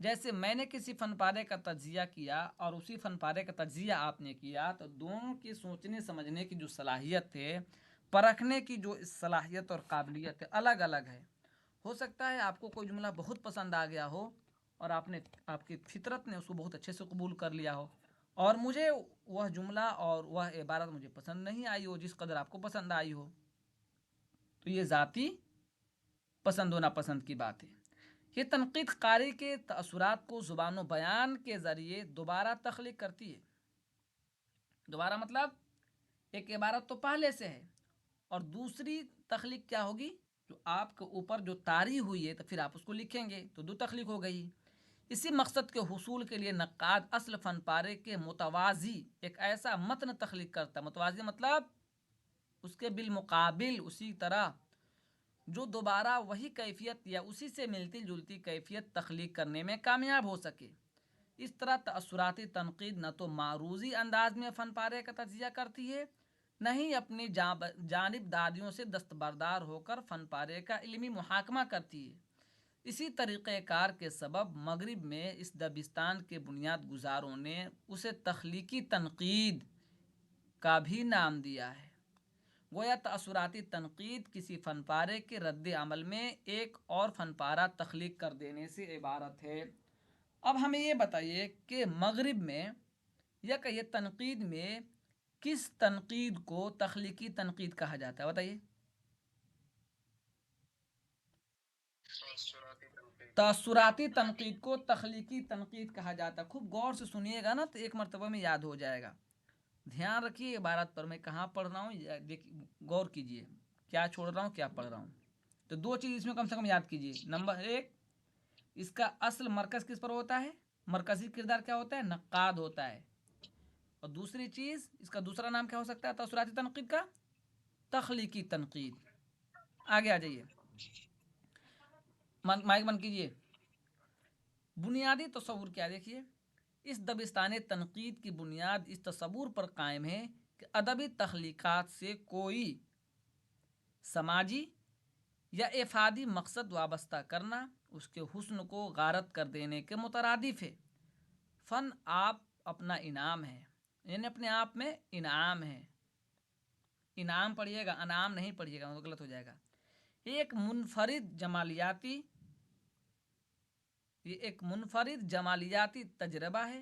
جیسے میں نے کسی فن پارے کا تجزیہ کیا اور اسی فن پارے کا تجزیہ آپ نے کیا، تو دونوں کی سوچنے سمجھنے کی جو صلاحیت ہے، پرکھنے کی جو صلاحیت اور قابلیت ہے، الگ الگ ہے۔ ہو سکتا ہے آپ کو کوئی جملہ بہت پسند آ گیا ہو اور آپ کی فطرت نے اس کو بہت اچھے سے قبول کر لیا ہو، اور مجھے وہ جملہ اور وہ عبارت مجھے پسند نہیں آئی ہو جس قدر آپ کو پسند آئی ہو۔ تو یہ ذاتی پسند و ناپسند کی بات ہے۔ یہ تنقید قاری کے تأثرات کو زبان و بیان کے ذریعے دوبارہ تخلیق کرتی ہے۔ دوبارہ مطلب ایک عبارت تو پہلے سے ہے، اور دوسری تخلیق کیا ہوگی؟ جو آپ کے اوپر جو طاری ہوئی ہے تو پھر آپ اس کو لکھیں گے، تو دو تخلیق ہو گئی۔ اسی مقصد کے حصول کے لیے نقاد اصل فن پارے کے متوازی ایک ایسا متن تخلیق کرتا ہے۔ متوازی مطلب اس کے بالمقابل، اسی طرح جو دوبارہ وہی کیفیت یا اسی سے ملتی جلتی کیفیت تخلیق کرنے میں کامیاب ہو سکے۔ اس طرح تأثراتی تنقید نہ تو معروضی انداز میں فن پارے کا تجزیہ کرتی ہے، نہ ہی اپنی جانب دادیوں سے دستبردار ہو کر فن پارے کا علمی محاکمہ کرتی ہے۔ اسی طریقہ کار کے سبب مغرب میں اس دبستان کے بنیاد گزاروں نے اسے تخلیقی تنقید کا بھی نام دیا ہے۔ گویا تأثراتی تنقید کسی فن پارے کے رد عمل میں ایک اور فن پارہ تخلیق کر دینے سے عبارت ہے۔ اب ہمیں یہ بتائیے کہ مغرب میں یا کہیے تنقید میں کس تنقید کو تخلیقی تنقید کہا جاتا ہے؟ بتائیے۔ تأثراتی تنقید کو تخلیقی تنقید کہا جاتا ہے۔ خوب غور سے سنیے گا نا تو ایک مرتبہ میں یاد ہو جائے گا۔ دھیان رکھیے عبارت پر، میں کہاں پڑھ رہا ہوں، غور کیجیے کیا چھوڑ رہا ہوں کیا پڑھ رہا ہوں۔ تو دو چیز اس میں کم سے کم یاد کیجیے۔ نمبر ایک، اس کا اصل مرکز کس پر ہوتا ہے؟ مرکزی کردار کیا ہوتا ہے؟ نقاد ہوتا ہے۔ اور دوسری چیز، اس کا دوسرا نام کیا ہو سکتا ہے تأثراتی تنقید کا؟ تخلیقی تنقید۔ آگے آ جائیے، مائک بند کیجیے۔ بنیادی تصور کیا دیکھیے، اس دبستان تنقید کی بنیاد اس تصور پر قائم ہے کہ ادبی تخلیقات سے کوئی سماجی یا افادی مقصد وابستہ کرنا اس کے حسن کو غارت کر دینے کے مترادف ہے۔ فن آپ اپنا انعام ہے، یعنی اپنے آپ میں انعام ہے۔ انعام پڑھیے گا، انعام نہیں پڑھیے گا، غلط ہو جائے گا۔ یہ ایک منفرد جمالیاتی تجربہ ہے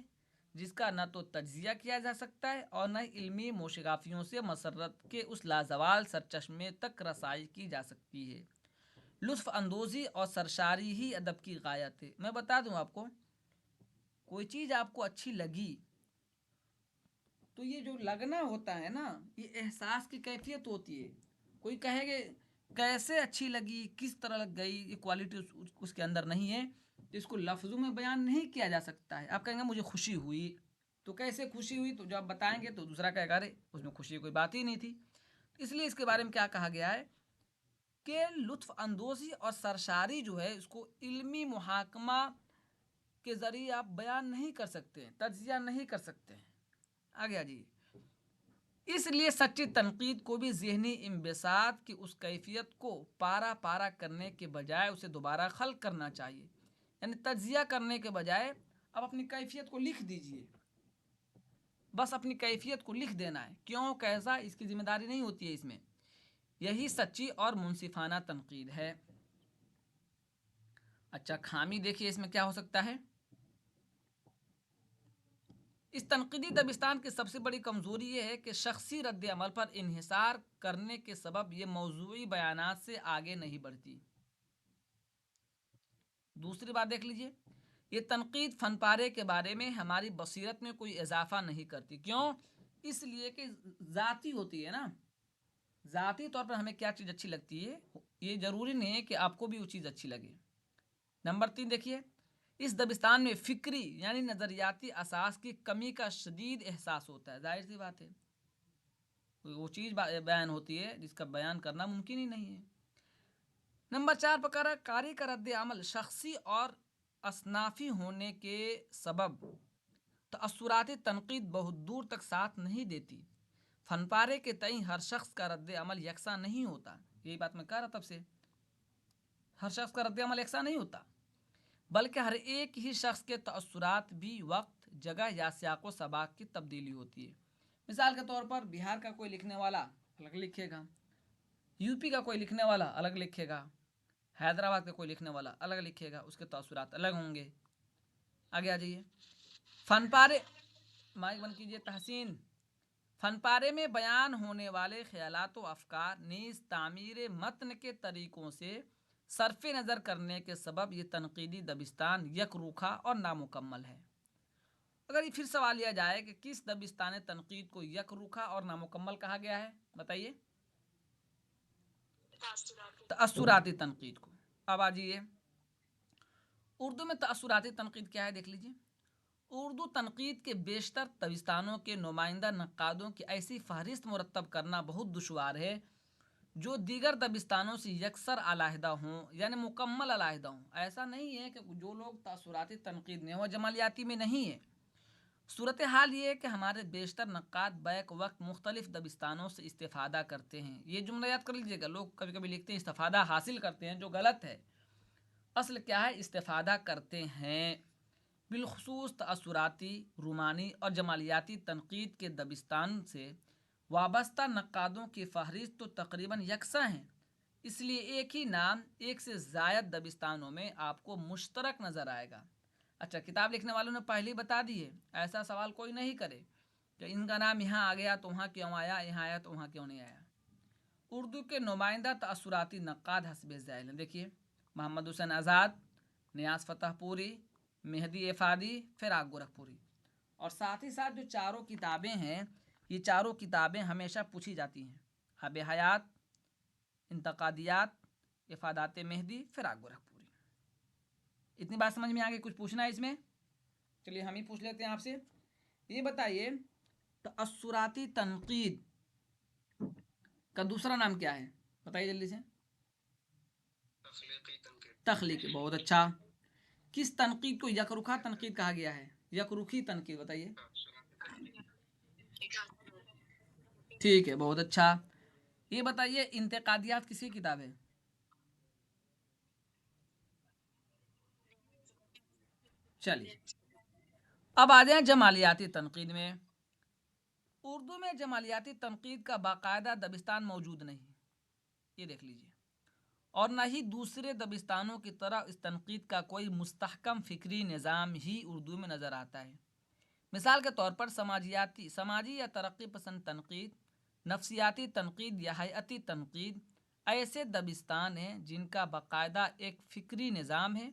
جس کا نہ تو تجزیہ کیا جا سکتا ہے اور نہ علمی موشگافیوں سے مسرت کے اس لازوال سرچشمے تک رسائی کی جا سکتی ہے۔ لطف اندوزی اور سرشاری ہی ادب کی غایت ہے۔ میں بتا دوں آپ کو، کوئی چیز آپ کو اچھی لگی تو یہ جو لگنا ہوتا ہے نا، یہ احساس کی کیفیت ہوتی ہے۔ کوئی کہے گے کیسے اچھی لگی، کس طرح لگ گئی، یہ کوالٹی اس کے اندر نہیں ہے، تو اس کو لفظوں میں بیان نہیں کیا جا سکتا ہے۔ آپ کہیں گے مجھے خوشی ہوئی، تو کیسے خوشی ہوئی؟ تو جب آپ بتائیں گے تو دوسرا کہے گا ارے اس میں خوشی کوئی بات ہی نہیں تھی۔ اس لیے اس کے بارے میں کیا کہا گیا ہے کہ لطف اندوزی اور سرشاری جو ہے اس کو علمی محاکمہ کے ذریعے آپ بیان نہیں کر سکتے ہیں، تجزیہ نہیں کر سکتے ہیں۔ آگے آجیے۔ اس لیے سچی تنقید کو بھی ذہنی انبساط کی اس کیفیت کو پارا پارا کرنے کے بجائے اسے دوبارہ خلق کرنا چاہیے۔ یعنی تجزیہ کرنے کے بجائے اب اپنی کیفیت کو لکھ دیجئے، بس اپنی کیفیت کو لکھ دینا ہے، کیوں کیسا اس کی ذمہ داری نہیں ہوتی ہے اس میں۔ یہی سچی اور منصفانہ تنقید ہے۔ اچھا، خامی دیکھیے اس میں کیا ہو سکتا ہے۔ اس تنقیدی دبستان کی سب سے بڑی کمزوری یہ ہے کہ شخصی رد عمل پر انحصار کرنے کے سبب یہ موضوعی بیانات سے آگے نہیں بڑھتی۔ دوسری بات دیکھ لیجئے، یہ تنقید فن پارے کے بارے میں ہماری بصیرت میں کوئی اضافہ نہیں کرتی۔ کیوں؟ اس لیے کہ ذاتی ہوتی ہے نا، ذاتی طور پر ہمیں کیا چیز اچھی لگتی ہے، یہ ضروری نہیں ہے کہ آپ کو بھی وہ چیز اچھی لگے۔ نمبر 3 دیکھیے، اس دبستان میں فکری یعنی نظریاتی اساس کی کمی کا شدید احساس ہوتا ہے۔ ظاہر سی بات ہے، وہ چیز بیان ہوتی ہے جس کا بیان کرنا ممکن ہی نہیں ہے۔ نمبر 4 پکارا کاری کا رد عمل شخصی اور اصنافی ہونے کے سبب تأثراتی تنقید بہت دور تک ساتھ نہیں دیتی۔ فن پارے کے تئیں ہر شخص کا رد عمل یکساں نہیں ہوتا۔ یہی بات میں کہہ رہا تب سے، ہر شخص کا رد عمل یکساں نہیں ہوتا، بلکہ ہر ایک ہی شخص کے تأثرات بھی وقت، جگہ یا سیاق و سباق کی تبدیلی ہوتی ہے۔ مثال کے طور پر بہار کا کوئی لکھنے والا الگ لکھے گا، یو پی کا کوئی لکھنے والا الگ لکھے گا، حیدرآباد کا کوئی لکھنے والا الگ لکھے گا، اس کے تأثرات الگ ہوں گے۔ آگے آ جائیے۔ فن پارے، مائک بند کیجیے تحسین۔ فن پارے میں بیان ہونے والے خیالات و افکار نیز تعمیر متن کے طریقوں سے صرف نظر کرنے کے سبب یہ تنقیدی دبستان یک روکھا اور نامکمل ہے۔ اگر یہ پھر سوال لیا جائے کہ کس دبستان تنقید کو یک روکھا اور نامکمل کہا گیا ہے، بتائیے؟ تأثراتی تنقید کو۔ اب آ جائیے، اردو میں تأثراتی تنقید کیا ہے، دیکھ لیجیے۔ اردو تنقید کے بیشتر دبستانوں کے نمائندہ نقادوں کی ایسی فہرست مرتب کرنا بہت دشوار ہے جو دیگر دبستانوں سے یکسر علیحدہ ہوں، یعنی مکمل علیحدہ ہوں۔ ایسا نہیں ہے کہ جو لوگ تأثراتی تنقید میں وہ جمالیاتی میں نہیں ہے۔ صورتحال یہ ہے کہ ہمارے بیشتر نقاد بیک وقت مختلف دبستانوں سے استفادہ کرتے ہیں۔ یہ جملہ یاد کر لیجیے گا، لوگ کبھی کبھی لکھتے ہیں استفادہ حاصل کرتے ہیں، جو غلط ہے۔ اصل کیا ہے، استفادہ کرتے ہیں۔ بالخصوص تأثراتی، رومانی اور جمالیاتی تنقید کے دبستان سے وابستہ نقادوں کی فہرست تو تقریباً یکساں ہیں، اس لیے ایک ہی نام ایک سے زائد دبستانوں میں آپ کو مشترک نظر آئے گا۔ اچھا، کتاب لکھنے والوں نے پہلے ہی بتا دی ہے، ایسا سوال کوئی نہیں کرے کہ ان کا نام یہاں آ گیا تو وہاں کیوں آیا، یہاں آیا تو وہاں کیوں نہیں آیا۔ اردو کے نمائندہ تأثراتی نقاد حسب ذیل ہیں، دیکھیے: محمد حسین آزاد، نیاز فتح پوری، مہدی افادی، فراق گورکھپوری۔ اور ساتھ ہی ساتھ جو چاروں کتابیں ہیں، یہ چاروں کتابیں ہمیشہ پوچھی جاتی ہیں: آب حیات، انتقادیات، افادات مہدی، فراق گورکھپوری۔ اتنی بات سمجھ میں آ گئی؟ کچھ پوچھنا ہے اس میں؟ چلیے ہم ہی پوچھ لیتے ہیں آپ سے۔ یہ بتائیے، تأثراتی تنقید کا دوسرا نام کیا ہے؟ بتائیے جلدی سے۔ تخلیقی، بہت اچھا۔ کس تنقید کو یک رخا تنقید کہا گیا ہے؟ یک رخی تنقید، بتائیے۔ ٹھیک ہے، بہت اچھا۔ یہ بتائیے، انتقادیات کسی کتاب ہے؟ چلیے اب آ جائیں جمالیاتی تنقید میں۔ اردو میں جمالیاتی تنقید کا باقاعدہ دبستان موجود نہیں، یہ دیکھ لیجیے، اور نہ ہی دوسرے دبستانوں کی طرح اس تنقید کا کوئی مستحکم فکری نظام ہی اردو میں نظر آتا ہے۔ مثال کے طور پر سماجی یا ترقی پسند تنقید، نفسیاتی تنقید یا حیاتی تنقید ایسے دبستان ہیں جن کا باقاعدہ ایک فکری نظام ہے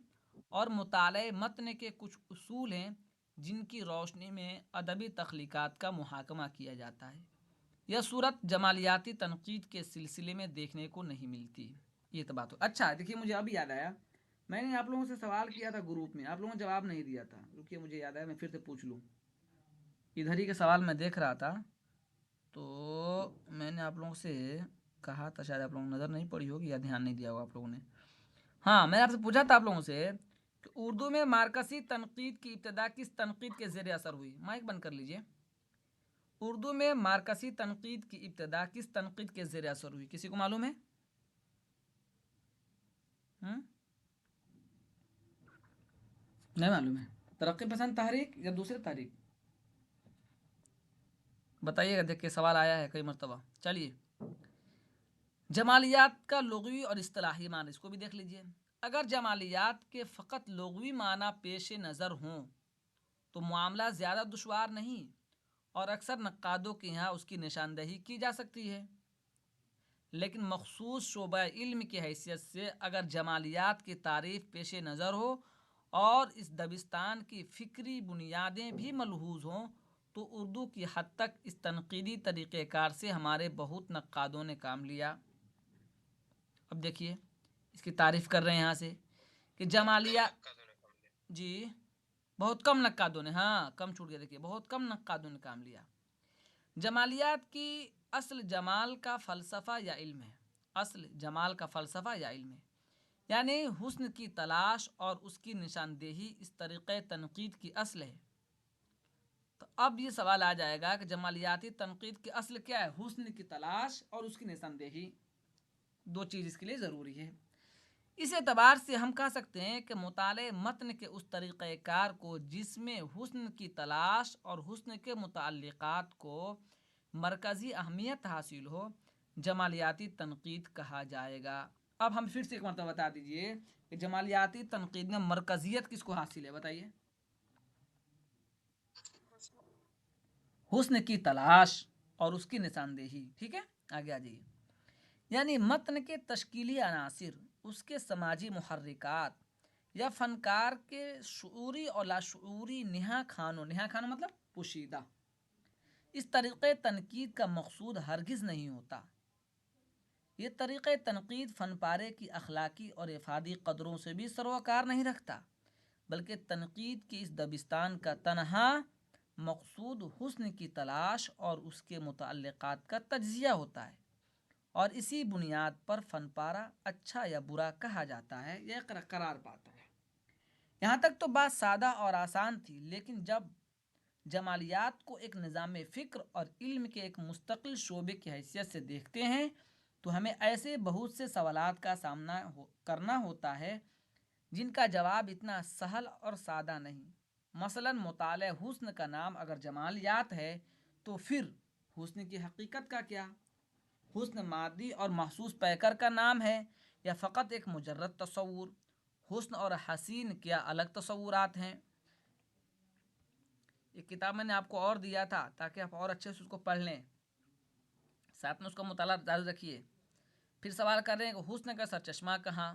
اور مطالعہ متن کے کچھ اصول ہیں جن کی روشنی میں ادبی تخلیقات کا محاکمہ کیا جاتا ہے۔ یہ صورت جمالیاتی تنقید کے سلسلے میں دیکھنے کو نہیں ملتی۔ یہ تو بات ہو۔ اچھا دیکھیے، مجھے اب یاد آیا، میں نے آپ لوگوں سے سوال کیا تھا گروپ میں، آپ لوگوں نے جواب نہیں دیا تھا۔ رکیے، مجھے یاد آیا، میں پھر سے پوچھ لوں۔ ادھر ہی کے سوال میں دیکھ رہا تھا، تو میں نے آپ لوگوں سے کہا تھا، شاید آپ لوگوں نے نظر نہیں پڑی ہوگی یا دھیان نہیں دیا ہوگا آپ لوگوں نے۔ ہاں، میں نے آپ سے پوچھا تھا آپ لوگوں سے کہ اردو میں مارکسی تنقید کی ابتدا کس تنقید کے زیر اثر ہوئی؟ مائک بند کر لیجئے۔ اردو میں مارکسی تنقید کی ابتدا کس تنقید کے زیر اثر ہوئی؟ کسی کو معلوم ہے؟ نہیں معلوم ہے؟ ترقی پسند تحریک یا دوسرے تحریک؟ بتائیے گا، دیکھ کے سوال آیا ہے کئی مرتبہ۔ چلیے، جمالیات کا لغوی اور اصطلاحی معنی، اس کو بھی دیکھ لیجئے۔ اگر جمالیات کے فقط لغوی معنی پیش نظر ہوں تو معاملہ زیادہ دشوار نہیں اور اکثر نقادوں کے یہاں اس کی نشاندہی کی جا سکتی ہے، لیکن مخصوص شعبہ علم کی حیثیت سے اگر جمالیات کی تعریف پیش نظر ہو اور اس دبستان کی فکری بنیادیں بھی ملحوظ ہوں تو اردو کی حد تک اس تنقیدی طریقہ کار سے ہمارے بہت نقادوں نے کام لیا۔ اب دیکھیے، اس کی تعریف کر رہے ہیں یہاں سے کہ جمالیات، جی بہت کم نقادوں نے، ہاں کم چھوٹ گیا، دیکھیے بہت کم نقادوں نے کام لیا۔ جمالیات کی اصل جمال کا فلسفہ یا علم ہے، اصل جمال کا فلسفہ یا علم ہے، یعنی حسن کی تلاش اور اس کی نشاندہی اس طریقۂ تنقید کی اصل ہے۔ تو اب یہ سوال آ جائے گا کہ جمالیاتی تنقید کی اصل کیا ہے؟ حسن کی تلاش اور اس کی نشاندہی، دو چیز اس کے لیے ضروری ہے۔ اس اعتبار سے ہم کہہ سکتے ہیں کہ مطالعہ متن کے اس طریقہ کار کو جس میں حسن کی تلاش اور حسن کے متعلقات کو مرکزی اہمیت حاصل ہو، جمالیاتی تنقید کہا جائے گا۔ اب ہم پھر سے ایک مرتبہ بتا دیجئے کہ جمالیاتی تنقید میں مرکزیت کس کو حاصل ہے، بتائیے۔ حسن کی تلاش اور اس کی نشاندہی، ٹھیک ہے، آگے آ جائیے۔ یعنی متن کے تشکیلی عناصر، اس کے سماجی محرکات یا فنکار کے شعوری اور لاشعوری نہا خانوں مطلب پوشیدہ، اس طریقے تنقید کا مقصود ہرگز نہیں ہوتا۔ یہ طریقہ تنقید فن پارے کی اخلاقی اور افادی قدروں سے بھی سروکار نہیں رکھتا، بلکہ تنقید کی اس دبستان کا تنہا مقصود حسن کی تلاش اور اس کے متعلقات کا تجزیہ ہوتا ہے، اور اسی بنیاد پر فن پارہ اچھا یا برا کہا جاتا ہے یا قرار پاتا ہے۔ یہاں تک تو بات سادہ اور آسان تھی، لیکن جب جمالیات کو ایک نظام فکر اور علم کے ایک مستقل شعبے کی حیثیت سے دیکھتے ہیں تو ہمیں ایسے بہت سے سوالات کا سامنا کرنا ہوتا ہے جن کا جواب اتنا سہل اور سادہ نہیں۔ مثلا مطالعہ حسن کا نام اگر جمالیات ہے تو پھر حسن کی حقیقت کا کیا؟ حسن مادی اور محسوس پیکر کا نام ہے یا فقط ایک مجرد تصور؟ حسن اور حسین کیا الگ تصورات ہیں؟ ایک کتاب میں نے آپ کو اور دیا تھا تاکہ آپ اور اچھے سے اس کو پڑھ لیں، ساتھ میں اس کا مطالعہ جاری رکھیے۔ پھر سوال کر رہے ہیں کہ حسن کا سرچشمہ کہاں؟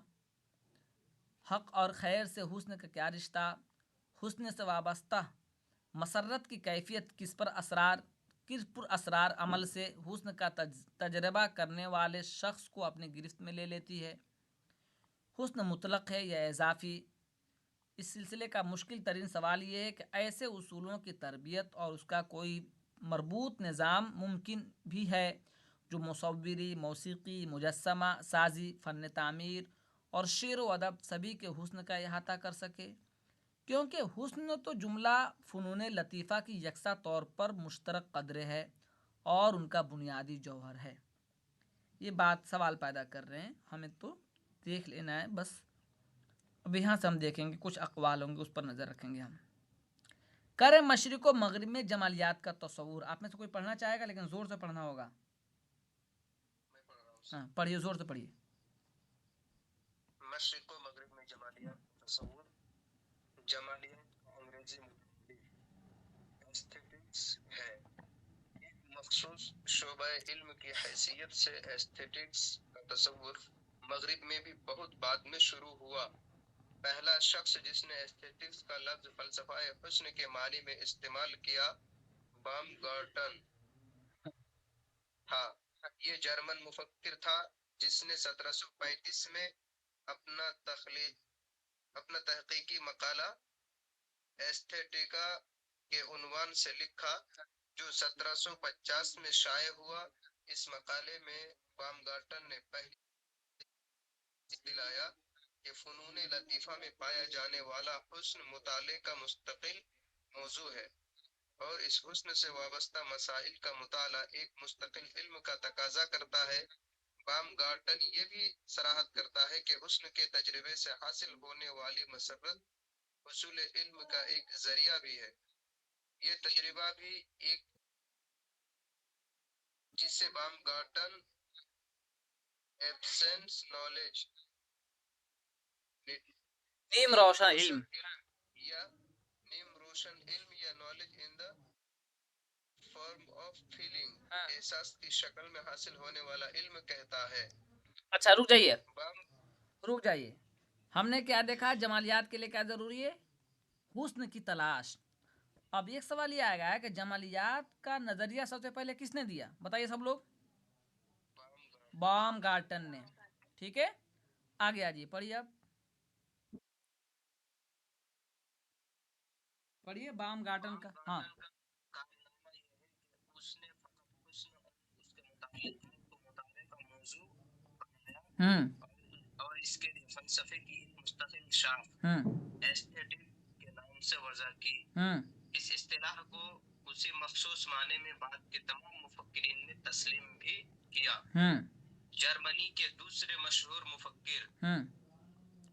حق اور خیر سے حسن کا کیا رشتہ؟ حسن سے وابستہ مسرت کی کیفیت کس پر اسرار عمل سے حسن کا تجربہ کرنے والے شخص کو اپنے گرفت میں لے لیتی ہے؟ حسن مطلق ہے یا اضافی؟ اس سلسلے کا مشکل ترین سوال یہ ہے کہ ایسے اصولوں کی تربیت اور اس کا کوئی مربوط نظام ممکن بھی ہے جو مصوری، موسیقی، مجسمہ سازی، فن تعمیر اور شعر و ادب سبھی کے حسن کا احاطہ کر سکے، کیونکہ حسن تو جملہ فنون لطیفہ کی یکساں طور پر مشترک قدرے ہے اور ان کا بنیادی جوہر ہے۔ یہ بات سوال پیدا کر رہے ہیں، ہمیں تو دیکھ لینا ہے بس۔ اب یہاں سے ہم دیکھیں گے کچھ اقوال ہوں گے، اس پر نظر رکھیں گے ہم۔ کرے مشرق و مغرب میں جمالیات کا تصور، آپ میں سے کوئی پڑھنا چاہے گا لیکن زور سے پڑھنا ہوگا۔ ہاں پڑھیے، زور سے پڑھیے۔ مشرق و مغرب میں جمالیات کا تصور۔ جمالیات کا انگریزی ایستھیٹکس ہے۔ ایک مخصوص شعبہ علم کی حیثیت سے ایستھیٹکس کا تصور مغرب میں بھی بہت بعد میں شروع ہوا۔ پہلا شخص جس نے ایستھیٹکس کا لفظ فلسفہ حسن کے معنی میں استعمال کیا بام گارٹن تھا۔ یہ جرمن مفکر تھا جس نے 1735 میں اپنا تحقیقی مقالہ ایستھیٹیکا کے عنوان سے لکھا جو 1750 میں شائع ہوا۔ اس مقالے میں بامگارٹن نے پہلی دلایا کہ فنون لطیفہ میں پایا جانے والا حسن مطالعے کا مستقل موضوع ہے اور اس حسن سے وابستہ مسائل کا مطالعہ ایک مستقل علم کا تقاضا کرتا ہے۔ بام گارٹن یہ بھی صراحت کرتا ہے کہ حسن کے تجربے سے حاصل ہونے والی مسرت حصول علم کا ایک ذریعہ بھی ہے۔ یہ تجربہ بھی ایک جسے بام گارٹن ایبسنس نالج نیم روشن علم یا نیم روشن علم یا knowledge in the form of feeling احساس کی شکل میں حاصل ہونے والا علم کہتا ہے۔ اچھا رک جائیے، ہم نے کیا دیکھا؟ جمالیات کے لیے کیا ضروری ہے؟ حسن کی تلاش۔ اب ایک سوال یہ آئے گا کہ جمالیات کا نظریہ سب سے پہلے کس نے دیا؟ بتائیے سب لوگ۔ بام گارٹن نے، ٹھیک ہے۔ آگے آ جائیے، پڑھیے، اب پڑھیے بام گارٹن کا۔ ہاں اور اس کے لیے فلسفے کی ایک مستقل شاخ ایستھیٹک کے نام سے وضع کی۔ اس اصطلاح کو اسی مخصوص معنی میں بعد کے تمام مفکرین نے تسلیم بھی کیا۔ جرمنی کے دوسرے مشہور مفکر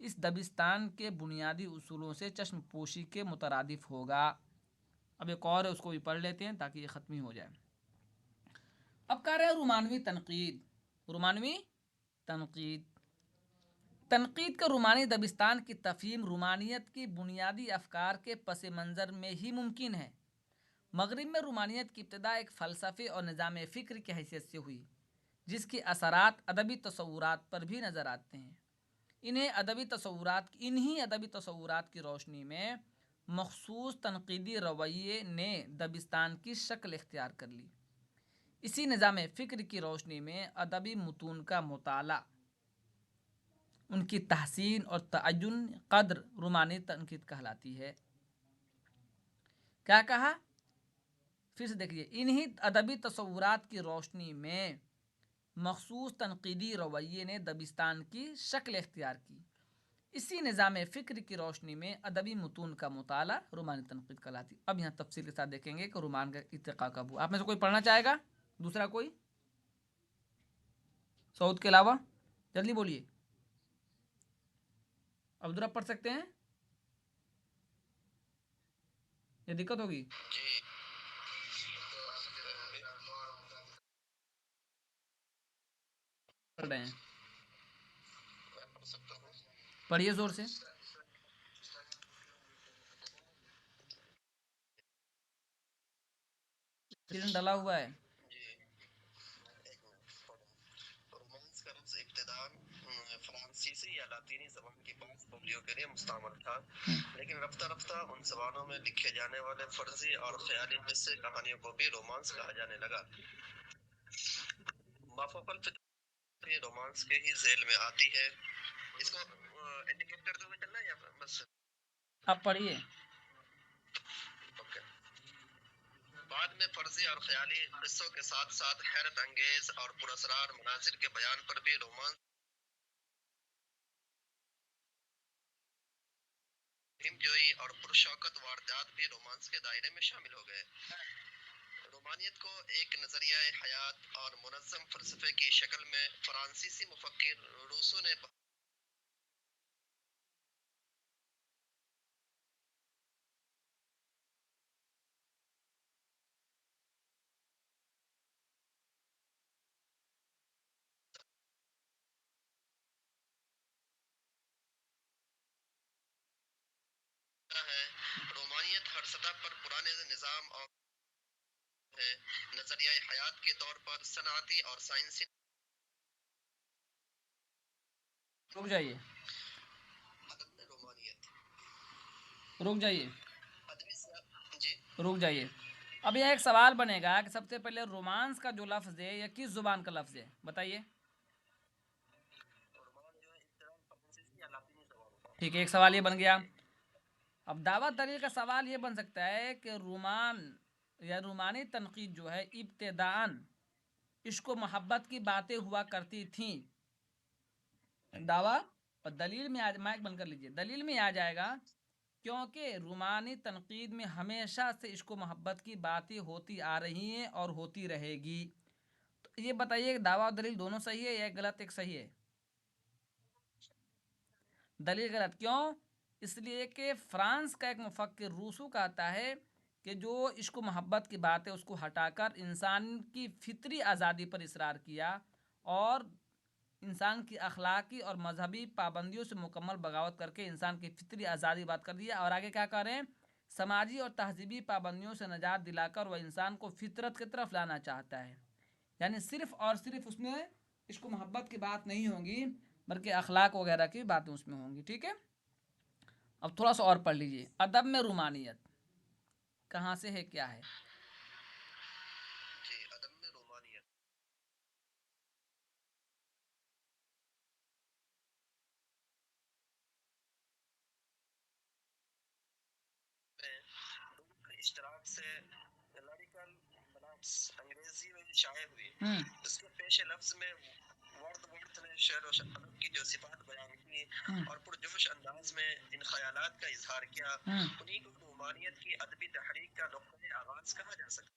اس دبستان کے بنیادی اصولوں سے چشم پوشی کے مترادف ہوگا. اب ایک اور ہے، اس کو بھی پڑھ لیتے ہیں تاکہ یہ ختم ہی ہو جائے. اب کہہ رہے ہیں رومانوی تنقید. رومانوی تنقید تنقید کا رومانی دبستان کی تفہیم رومانیت کی بنیادی افکار کے پس منظر میں ہی ممکن ہے. مغرب میں رومانیت کی ابتدا ایک فلسفے اور نظام فکر کی حیثیت سے ہوئی، جس کی اثرات ادبی تصورات پر بھی نظر آتے ہیں. انہی ادبی تصورات کی روشنی میں مخصوص تنقیدی رویے نے دبستان کی شکل اختیار کر لی. اسی نظام فکر کی روشنی میں ادبی متون کا مطالعہ، ان کی تحسین اور تعین قدر رومانی تنقید کہلاتی ہے. کیا کہا؟ پھر سے دیکھیے، انہی ادبی تصورات کی روشنی میں مخصوص تنقیدی رویے نے دبستان کی شکل اختیار کی. اسی نظام فکر کی روشنی میں ادبی متون کا مطالعہ رومانی تنقید کہلاتی. اب یہاں تفصیل کے ساتھ دیکھیں گے کہ رومان کا ارتقاء کب ہوا. آپ میں سے کوئی پڑھنا چاہے گا؟ دوسرا کوئی؟ سعود کے علاوہ جلدی بولیے. عبدالرب پڑھ سکتے ہیں؟ یہ دقت ہوگی؟ جی پڑھ رہے ہیں؟ میں پڑھ سکتا ہوں. پڑھیے زور سے. اسکرین ڈلا ہوا ہے. جی ایک منٹ. رومانس کا لفظ ابتداءً فرانسیسی یا لاطینی زبان کی بعض بولیوں کے لیے مستعمل تھا، لیکن رفتہ رفتہ ان زبانوں میں لکھے جانے والے فرضی اور خیالی قصے کہانیوں کو بھی رومانس کہا جانے لگا. مافوق الفطرت رومانس کے ہی ذیل میں آتی ہے. اس کو انڈیکیٹ کرتے ہوئے چلنا ہے یا بس؟ آپ پڑھیے. اوکے. بعد میں فرضی اور خیالی قصوں کے ساتھ ساتھ حیرت انگیز اور پراسرار مناظر کے بیان پر بھی رومانس مہم جوئی اور پرشوکت واردات بھی رومانس کے دائرے میں شامل ہو گئے. رومانیت کو ایک نظریہ حیات اور منظم فلسفے کی شکل میں فرانسیسی مفکر روسو نے ہے. رومانیت ہر سطح پر پرانے نظام اور ہے نظریہ حیات کے طور پر صنعتی اور سائنسی. رک جائیے. ادب میں رومانیت. رک جائیے. جی رک جائیے. اب یہ ایک سوال بنے گا کہ سب سے پہلے رومانس کا جو لفظ ہے یہ کس زبان کا لفظ ہے؟ بتائیے. ٹھیک ہے، ایک سوال یہ بن گیا. اب دعوت دلیل کا سوال یہ بن سکتا ہے کہ رومانی تنقید جو ہے ابتداءً عشق و محبت کی باتیں ہوا کرتی تھیں. دعویٰ اور دلیل میں مائک بند کر لیجیے. دلیل میں آ جائے گا کیونکہ رومانی تنقید میں ہمیشہ سے عشق و محبت کی باتیں ہوتی آ رہی ہیں اور ہوتی رہے گی. تو یہ بتائیے کہ دعویٰ اور دلیل دونوں صحیح ہے یا ایک غلط ایک صحیح ہے؟ دلیل غلط. کیوں؟ اس لیے کہ فرانس کا ایک مفکر روسو کہتا ہے کہ جو عشق و محبت کی بات ہے اس کو ہٹا کر انسان کی فطری آزادی پر اصرار کیا اور انسان کی اخلاقی اور مذہبی پابندیوں سے مکمل بغاوت کر کے انسان کی فطری آزادی بات کر دیا. اور آگے کیا کر رہے ہیں؟ سماجی اور تہذیبی پابندیوں سے نجات دلا کر وہ انسان کو فطرت کی طرف لانا چاہتا ہے. یعنی صرف اور صرف اس میں عشق و محبت کی بات نہیں ہوگی بلکہ اخلاق وغیرہ کی باتیں اس میں ہوں گی. ٹھیک ہے. اب تھوڑا سا اور پڑھ لیجئے. ادب میں رومانیت کہاں سے ہے، کیا ہے؟ جی ادب میں رومانیت میں لوگوں کے اشتراک سے لیریکل ملابس انگریزی میں شائع ہوئی. اس کے پیش لفظ میں ورڈ نے شعر و ادب کی جو صفات بیان کی اور پرجوش انداز میں جن خیالات کا اظہار کیا انہیں کو رومانیت کی ادبی تحریک کا نقطۂ آغاز کہا جا سکتا.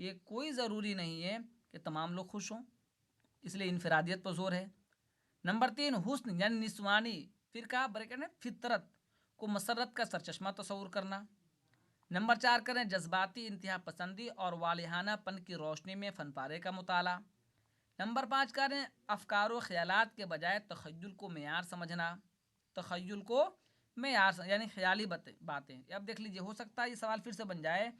یہ کوئی ضروری نہیں ہے کہ تمام لوگ خوش ہوں، اس لیے انفرادیت پر زور ہے۔ نمبر 3، حسن یعنی نسوانی فرقہ بریکٹ میں فطرت کو مسرت کا سرچشمہ تصور کرنا۔ نمبر 4 کریں جذباتی انتہا پسندی اور والہانہ پن کی روشنی میں فن پارے کا مطالعہ۔ نمبر 5 کریں افکار و خیالات کے بجائے تخیل کو معیار سمجھنا۔ تخیل کو معیار یعنی خیالی باتیں۔ اب دیکھ لیجئے، ہو سکتا ہے یہ سوال پھر سے بن جائے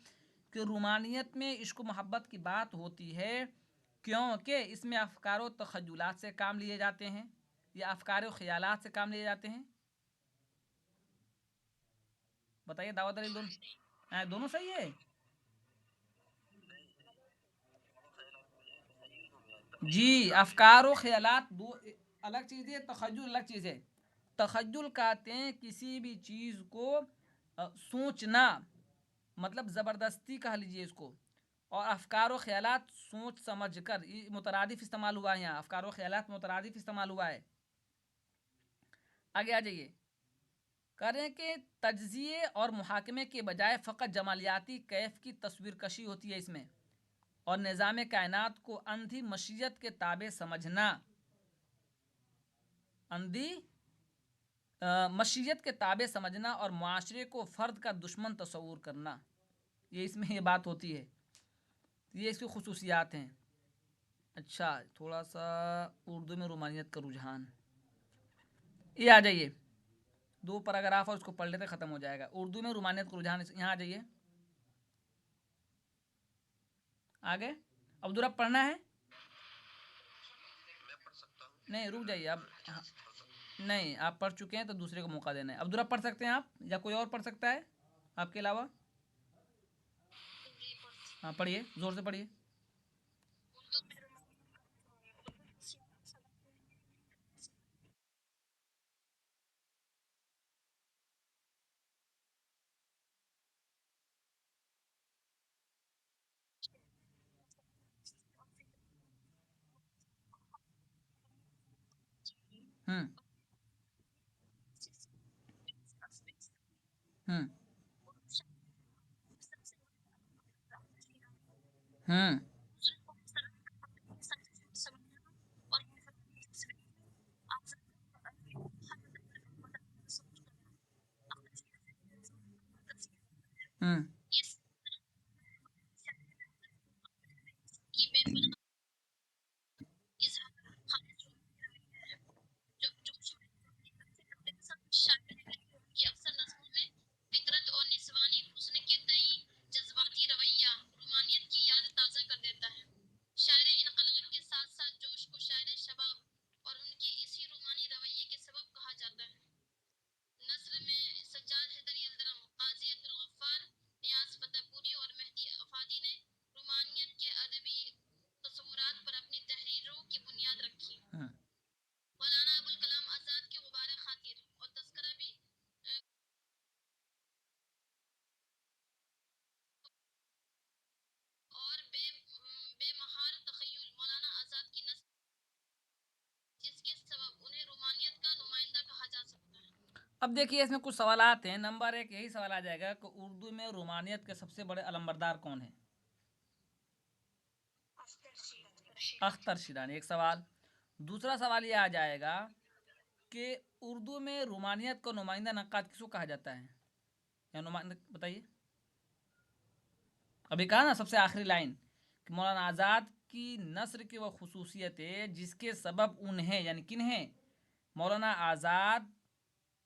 کہ رومانیت میں عشق و محبت کی بات ہوتی ہے کیونکہ اس میں افکار و تخیلات سے کام لیے جاتے ہیں یا افکار و خیالات سے کام لیے جاتے ہیں؟ بتائیے دعوت علی دونوں صحیح ہے؟ جی، افکار و خیالات دو الگ چیز ہے، تخیل الگ چیز ہے۔ تخیل کہتے ہیں کسی بھی چیز کو سوچنا، مطلب زبردستی کہہ لیجئے اس کو، اور افکار و خیالات سوچ سمجھ کر، یہ مترادف استعمال ہوا ہے یہاں، افکار و خیالات مترادف استعمال ہوا ہے۔ آگے آ جائیے، کریں کہ تجزیے اور محاکمے کے بجائے فقط جمالیاتی کیف کی تصویر کشی ہوتی ہے اس میں، اور نظام کائنات کو اندھی مشیت کے تابع سمجھنا، اندھی مشیت کے تابع سمجھنا اور معاشرے کو فرد کا دشمن تصور کرنا، یہ اس میں یہ بات ہوتی ہے، یہ اس کی خصوصیات ہیں۔ اچھا، تھوڑا سا اردو میں رومانیت کا رجحان، یہ آ جائیے، 2 پیراگراف اور اس کو پڑھ لیتے ختم ہو جائے گا۔ اردو میں رومانیت کا رجحان، یہاں آ جائیے آگے۔ عبدالرب پڑھنا ہے؟ میں پڑھ سکتا ہوں؟ نہیں، رک جائیے اب، نہیں آپ پڑھ چکے ہیں تو دوسرے کو موقع دینا ہے۔ عبدالرب پڑھ سکتے ہیں آپ یا کوئی اور پڑھ سکتا ہے آپ کے علاوہ؟ ہاں پڑھیے، زور سے پڑھیے۔ ہوں ہوں ہوں ہوں ہوں اب دیکھیے اس میں کچھ سوالات ہیں۔ نمبر 1 یہی سوال آ جائے گا کہ اردو میں رومانیت کے سب سے بڑے علمبردار کون ہیں؟ اختر شیرازی، ایک سوال۔ دوسرا سوال یہ آ جائے گا کہ اردو میں رومانیت کو نمائندہ نقاد کس کو کہا جاتا ہے؟ یا نمائندہ بتائیے۔ ابھی کہا نا سب سے آخری لائن کہ مولانا آزاد کی نثر کی وہ خصوصیت ہے جس کے سبب انہیں یعنی کنہیں مولانا آزاد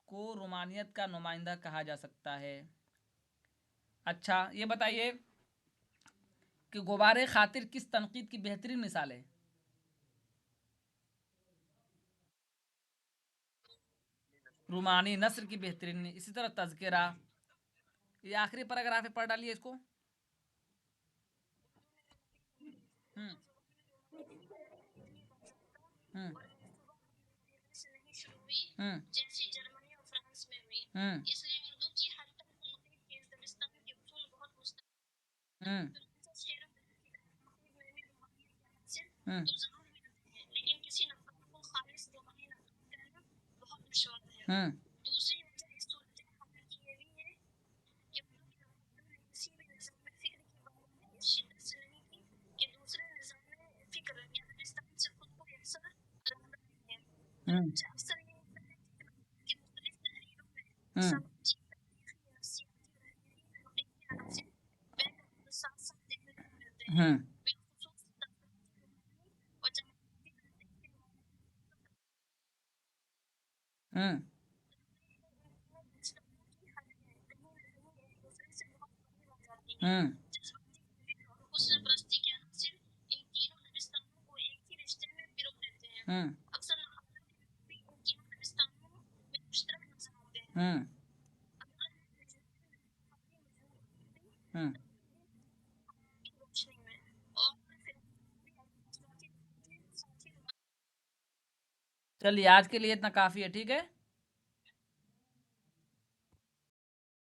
کو رومانیت کا نمائندہ کہا جا سکتا ہے۔ اچھا یہ بتائیے کہ غبار خاطر کس تنقید کی بہترین مثال ہے؟ رومانی نثر کی بہترین، اسی طرح تذکرہ۔ یہ آخری پیراگراف ہے، پڑھ ڈالیے اس کو۔ ہوں ہوں ہوں ہوں ہوں ہوں ہوں ہوں ہوں ہوں ہوں ہوں ہوں ہوں چلیے آج کے لیے اتنا کافی ہے، ٹھیک ہے.